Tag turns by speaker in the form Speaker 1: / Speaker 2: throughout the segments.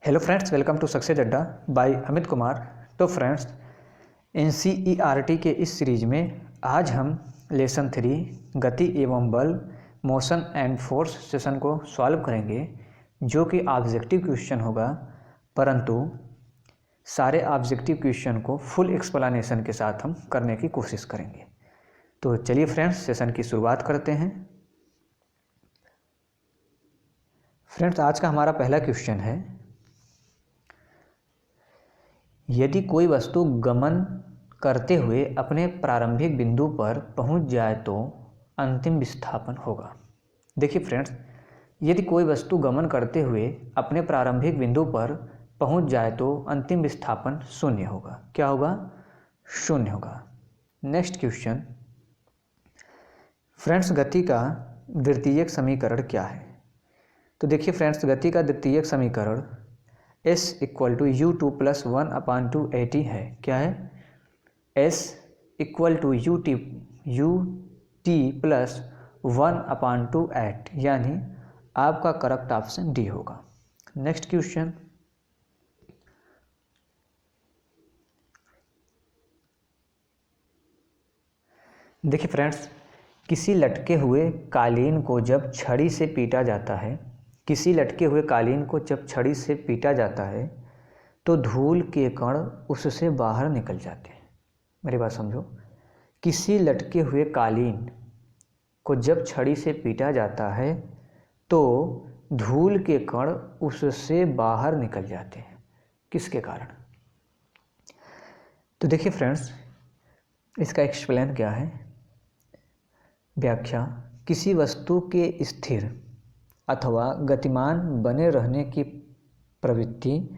Speaker 1: Hello friends, welcome to Success Adda by Amit Kumar. तो friends, NCERT के इस सीरीज में आज हम लेसन 3 गति एवं बल मोशन एंड फोर्स सेशन को सॉल्व करेंगे, जो कि ऑब्जेक्टिव क्वेश्चन होगा, परंतु सारे ऑब्जेक्टिव क्वेश्चन को फुल एक्सप्लेनेशन के साथ हम करने की कोशिश करेंगे। तो चलिए फ्रेंड्स, सेशन की शुरुआत करते हैं। फ्रेंड्स, आज का हमारा पहला क्वेश्चन है, यदि कोई वस्तु गमन करते हुए अपने प्रारंभिक बिंदु पर पहुंच जाए तो अंतिम विस्थापन होगा। देखिए फ्रेंड्स, यदि कोई वस्तु गमन करते हुए अपने प्रारंभिक बिंदु पर पहुंच जाए तो अंतिम विस्थापन शून्य होगा। क्या होगा? शून्य होगा। नेक्स्ट क्वेश्चन, फ्रेंड्स, गति का द्वितीयक समीकरण क्या है? तो देखिए फ्रेंड्स, गति का द्वितीयक समीकरण S = u2 + 1/2 at है। क्या है? S = ut + 1/2 at, यानी आपका करेक्ट ऑप्शन डी होगा। नेक्स्ट क्वेश्चन, देखिए फ्रेंड्स, किसी लटके हुए कालीन को जब छड़ी से पीटा जाता है, किसी लटके हुए कालीन को जब छड़ी से पीटा जाता है तो धूल के कण उससे बाहर निकल जाते हैं। मेरी बात समझो, किसी लटके हुए कालीन को जब छड़ी से पीटा जाता है तो धूल के कण उससे बाहर निकल जाते हैं। किसके कारण? तो देखिए फ्रेंड्स, इसका एक्सप्लेन क्या है? व्याख्या, किसी वस्तु के स्थिर अथवा गतिमान बने रहने की प्रवृत्ति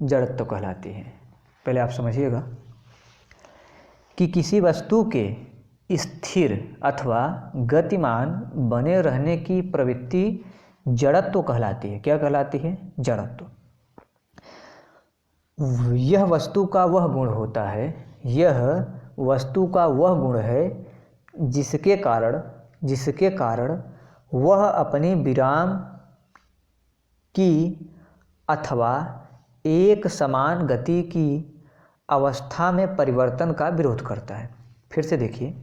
Speaker 1: जड़त्व कहलाती है। पहले आप समझिएगा कि किसी वस्तु के स्थिर अथवा गतिमान बने रहने की प्रवृत्ति जड़त्व कहलाती है। क्या कहलाती है? जड़त्व। यह वस्तु का वह गुण होता है, यह वस्तु का वह गुण है जिसके कारण वह अपनी विराम की अथवा एक समान गति की अवस्था में परिवर्तन का विरोध करता है। फिर से देखिए,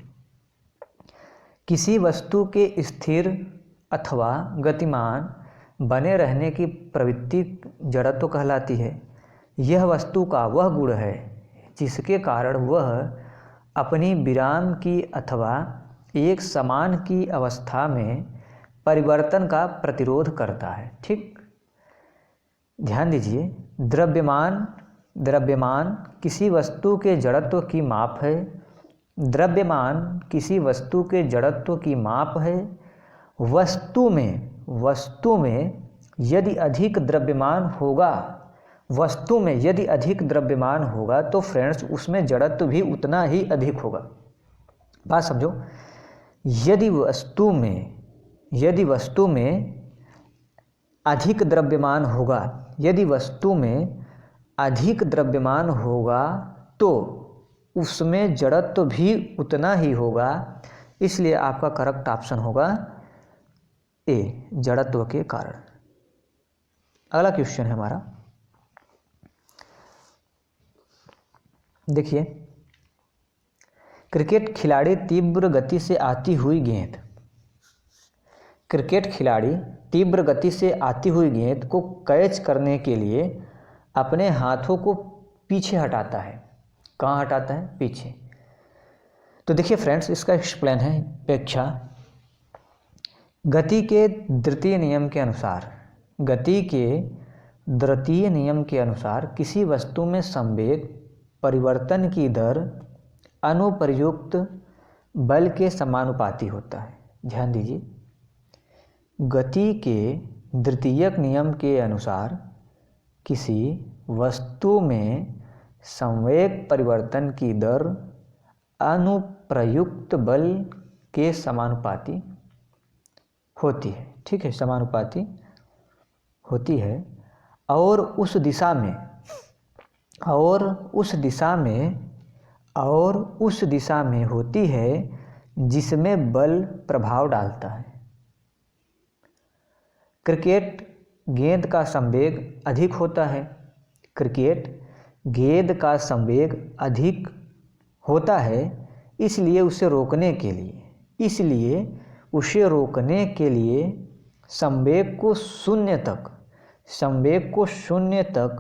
Speaker 1: किसी वस्तु के स्थिर अथवा गतिमान बने रहने की प्रवृत्ति जड़त्व कहलाती है। यह वस्तु का वह गुण है जिसके कारण वह अपनी विराम की अथवा एक समान की अवस्था में परिवर्तन का प्रतिरोध करता है। ठीक, ध्यान दीजिए, द्रव्यमान किसी वस्तु के जड़त्व की माप है। द्रव्यमान किसी वस्तु के जड़त्व की माप है। वस्तु में यदि अधिक द्रव्यमान होगा तो फ्रेंड्स उसमें जड़त्व भी उतना ही अधिक होगा। बात समझो, यदि वस्तु में अधिक द्रव्यमान होगा तो उसमें जड़त्व भी उतना ही होगा। इसलिए आपका करेक्ट ऑप्शन होगा ए, जड़त्व के कारण। अगला क्वेश्चन है हमारा, देखिए, क्रिकेट खिलाड़ी तीव्र गति से आती हुई गेंद को कैच करने के लिए अपने हाथों को पीछे हटाता है। कहाँ हटाता है? पीछे। तो देखिए फ्रेंड्स, इसका एक्सप्लेन है, व्याख्या, गति के द्वितीय नियम के अनुसार किसी वस्तु में संवेग परिवर्तन की दर अनुप्रयुक्त बल के समानुपाती होता है। ध्यान दीजिए, गति के द्वितीयक नियम के अनुसार किसी वस्तु में संवेग परिवर्तन की दर अनुप्रयुक्त बल के समानुपाती होती है। ठीक है, समानुपाती होती है और उस दिशा में होती है जिसमें बल प्रभाव डालता है। क्रिकेट गेंद का संवेग अधिक होता है। क्रिकेट गेंद का संवेग अधिक होता है, इसलिए उसे रोकने के लिए संवेग को शून्य तक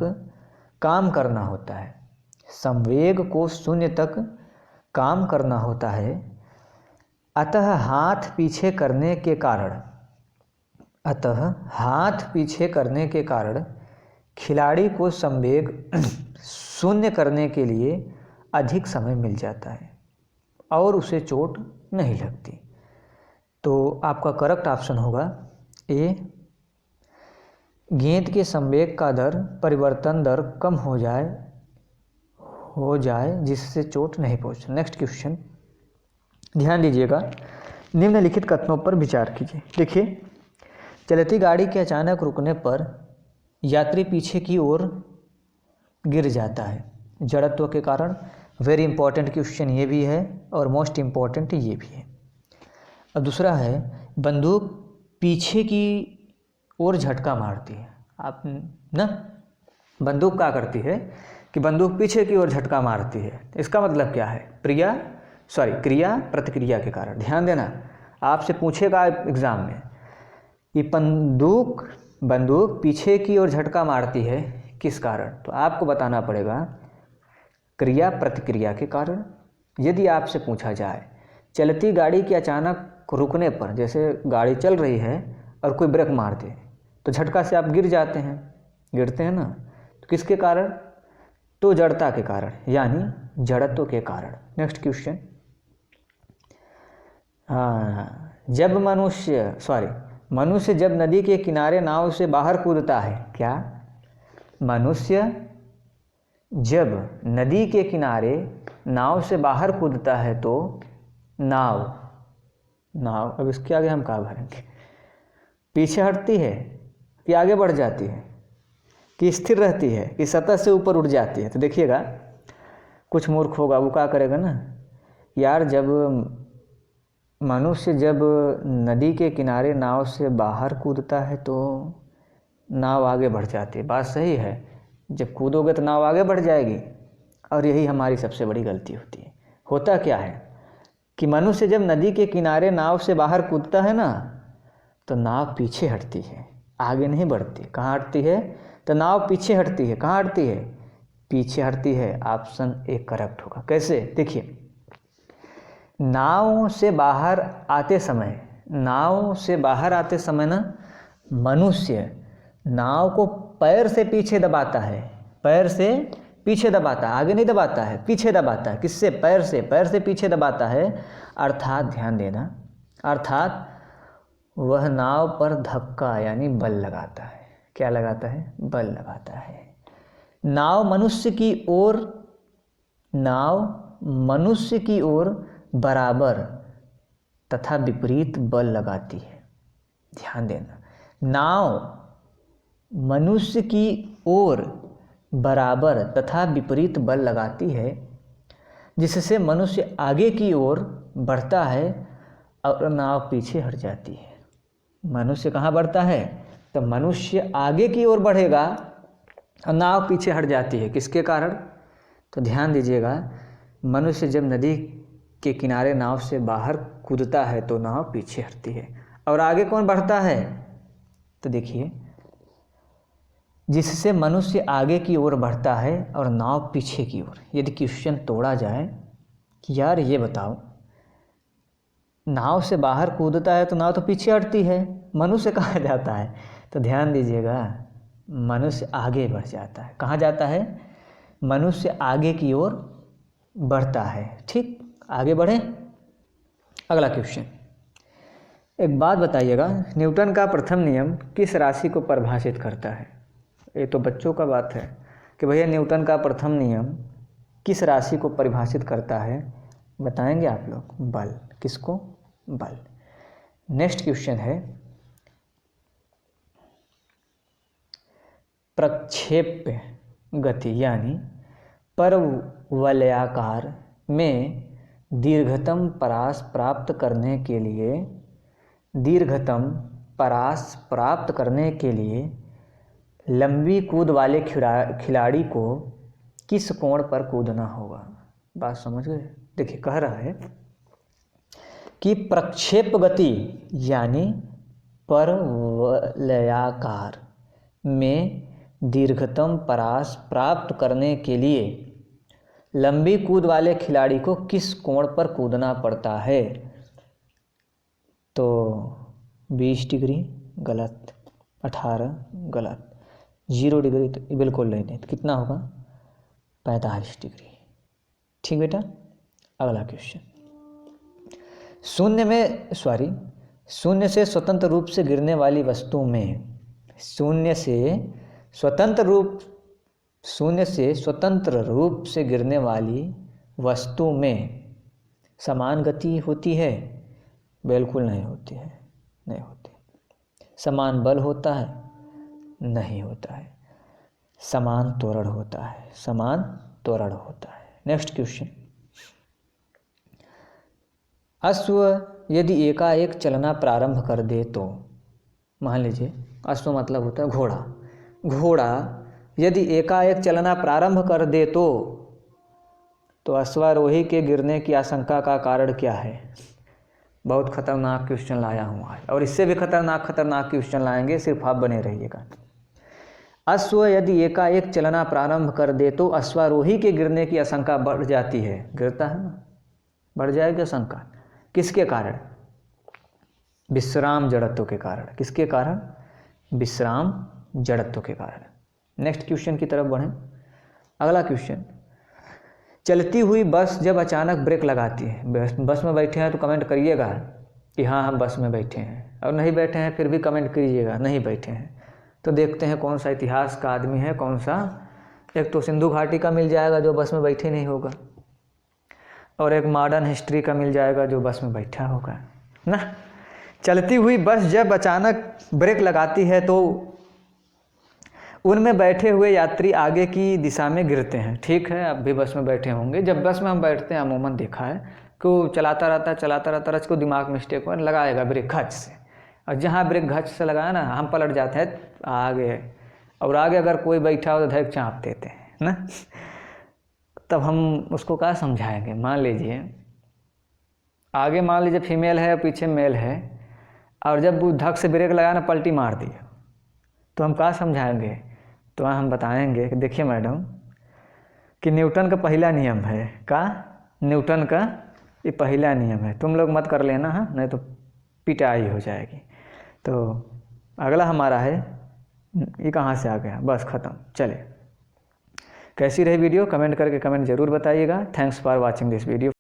Speaker 1: काम करना होता है। संवेग को शून्य तक काम करना होता है। अतः हाथ पीछे करने के कारण खिलाड़ी को संवेग शून्य करने के लिए अधिक समय मिल जाता है और उसे चोट नहीं लगती। तो आपका करेक्ट ऑप्शन होगा ए, गेंद के संवेग का परिवर्तन दर कम हो जाए जिससे चोट नहीं पहुंचे। नेक्स्ट क्वेश्चन, ध्यान दीजिएगा, निम्नलिखित कथनों पर विचार कीजिए। देखिए, चलती गाड़ी के अचानक रुकने पर यात्री पीछे की ओर गिर जाता है जड़त्व के कारण। वेरी इंपॉर्टेंट क्वेश्चन ये भी है और मोस्ट इम्पॉर्टेंट ये भी है। अब दूसरा है, बंदूक पीछे की ओर झटका मारती है। आप ना, बंदूक क्या करती है कि बंदूक पीछे की ओर झटका मारती है। इसका मतलब क्या है? क्रिया प्रतिक्रिया के कारण। ध्यान देना, आपसे पूछेगा एग्जाम में, ये बंदूक पीछे की ओर झटका मारती है किस कारण? तो आपको बताना पड़ेगा क्रिया प्रतिक्रिया के कारण। यदि आपसे पूछा जाए चलती गाड़ी के अचानक रुकने पर, जैसे गाड़ी चल रही है और कोई ब्रेक मार दे तो झटका से आप गिरते हैं ना, तो किसके कारण? तो जड़ता के कारण, यानी जड़त्व के कारण। नेक्स्ट क्वेश्चन, मनुष्य जब नदी के किनारे नाव से बाहर कूदता है, क्या? मनुष्य जब नदी के किनारे नाव से बाहर कूदता है तो नाव, अब इसके आगे हम क्या भरेंगे? पीछे हटती है कि आगे बढ़ जाती है कि स्थिर रहती है कि सतह से ऊपर उठ जाती है? तो देखिएगा, कुछ मूर्ख होगा वो क्या करेगा ना, यार जब मनुष्य जब नदी के किनारे नाव से बाहर कूदता है तो नाव आगे बढ़ जाती है। बात सही है, जब कूदोगे तो नाव आगे बढ़ जाएगी। और यही हमारी सबसे बड़ी गलती होती है। होता क्या है कि मनुष्य जब नदी के किनारे नाव से बाहर कूदता है ना, तो नाव पीछे हटती है, आगे नहीं बढ़ती। कहाँ हटती है? तो नाव पीछे हटती है। कहाँ हटती है? पीछे हटती है। ऑप्शन ए करेक्ट होगा। कैसे? देखिए, नाव से बाहर आते समय ना, मनुष्य नाव को पैर से पीछे दबाता है, आगे नहीं दबाता है, पीछे दबाता है। किससे? पैर से पीछे दबाता है। अर्थात ध्यान देना, वह नाव पर धक्का यानी बल लगाता है। क्या लगाता है? बल लगाता है। नाव मनुष्य की ओर बराबर तथा विपरीत बल लगाती है। ध्यान देना, नाव मनुष्य की ओर बराबर तथा विपरीत बल लगाती है, जिससे मनुष्य आगे की ओर बढ़ता है और नाव पीछे हट जाती है। मनुष्य कहाँ बढ़ता है? तो मनुष्य आगे की ओर बढ़ेगा और नाव पीछे हट जाती है। किसके कारण? तो ध्यान दीजिएगा, मनुष्य जब नदी के किनारे नाव से बाहर कूदता है तो नाव पीछे हटती है। और आगे कौन बढ़ता है? तो देखिए, जिससे मनुष्य आगे की ओर बढ़ता है और नाव पीछे की ओर। यदि क्वेश्चन तोड़ा जाए कि यार ये बताओ, नाव से बाहर कूदता है तो नाव तो पीछे हटती है, मनुष्य कहाँ जाता है? तो ध्यान दीजिएगा, मनुष्य आगे बढ़ जाता है। कहाँ जाता है? मनुष्य आगे की ओर बढ़ता है। ठीक, आगे बढ़े। अगला क्वेश्चन, एक बात बताइएगा, न्यूटन का प्रथम नियम किस राशि को परिभाषित करता है? ये तो बच्चों का बात है कि भैया न्यूटन का प्रथम नियम किस राशि को परिभाषित करता है? बताएंगे आप लोग? बल। किसको? बल। नेक्स्ट क्वेश्चन है, प्रक्षेप्य गति यानी परवलयाकार में दीर्घतम परास प्राप्त करने के लिए लंबी कूद वाले खिलाड़ी को किस कोण पर कूदना होगा। बात समझ गए। देखिए कह रहा है कि प्रक्षेप गति यानी परवलयाकार में दीर्घतम परास प्राप्त करने के लिए लंबी कूद वाले खिलाड़ी को किस कोण पर कूदना पड़ता है। तो 20 डिग्री गलत, 18 गलत, 0 डिग्री तो बिल्कुल नहीं। तो कितना होगा 45 डिग्री। ठीक बेटा। अगला क्वेश्चन, शून्य से स्वतंत्र रूप से गिरने वाली वस्तु में शून्य से स्वतंत्र रूप से गिरने वाली वस्तु में समान गति होती है। बिल्कुल नहीं होती है, नहीं होती। समान बल होता है, नहीं होता है। समान त्वरण होता है, समान त्वरण होता है। नेक्स्ट क्वेश्चन, अश्व यदि एकाएक चलना प्रारंभ कर दे तो, मान लीजिए अश्व मतलब होता है घोड़ा। घोड़ा यदि एकाएक चलना प्रारंभ कर दे तो अश्वारोही के गिरने की आशंका का कारण क्या है। बहुत खतरनाक क्वेश्चन लाया हूँ आज, और इससे भी खतरनाक क्वेश्चन लाएंगे, सिर्फ आप बने रहिएगा। अश्व यदि एकाएक चलना प्रारंभ कर दे तो अश्वारोही के गिरने की आशंका बढ़ जाती है। गिरता है ना, बढ़ जाएगी आशंका। किसके कारण? विश्राम जड़त्व के कारण। किसके कारण? विश्राम जड़त्व के कारण। नेक्स्ट क्वेश्चन की तरफ बढ़ें। अगला क्वेश्चन, चलती हुई बस जब अचानक ब्रेक लगाती है। बस में बैठे हैं तो कमेंट करिएगा कि हाँ हम बस में बैठे हैं, और नहीं बैठे हैं फिर भी कमेंट कीजिएगा नहीं बैठे हैं। तो देखते हैं कौन सा इतिहास का आदमी है, कौन सा। एक तो सिंधु घाटी का मिल जाएगा जो बस में बैठे नहीं होगा, और एक मॉडर्न हिस्ट्री का मिल जाएगा जो बस में बैठा होगा ना। चलती हुई बस जब अचानक ब्रेक लगाती है तो उनमें बैठे हुए यात्री आगे की दिशा में गिरते हैं। ठीक है, अब भी बस में बैठे होंगे। जब बस में हम बैठते हैं अमूमन देखा है कि वो चलाता रहता उसको दिमाग में स्टेक पर लगाएगा ब्रेक घच से, और जहाँ ब्रेक घच से लगाया ना हम पलट जाते हैं आगे, और आगे अगर कोई बैठा हो तो धैक चाँप देते हैं ना। तब हम उसको क्या समझाएंगे। मान लीजिए आगे मान लीजिए फीमेल है और पीछे मेल है, और जब वो धक से ब्रेक लगाया ना पलटी मार दिया, तो हम क्या समझाएंगे। तो हम बताएंगे कि देखिए मैडम कि न्यूटन का पहला नियम है। का? न्यूटन का ये पहला नियम है, तुम लोग मत कर लेना हाँ, नहीं तो पिटाई हो जाएगी। तो अगला हमारा है, ये कहाँ से आ गया, बस ख़त्म। चले, कैसी रही वीडियो कमेंट करके कमेंट ज़रूर बताइएगा। Thanks for watching this video.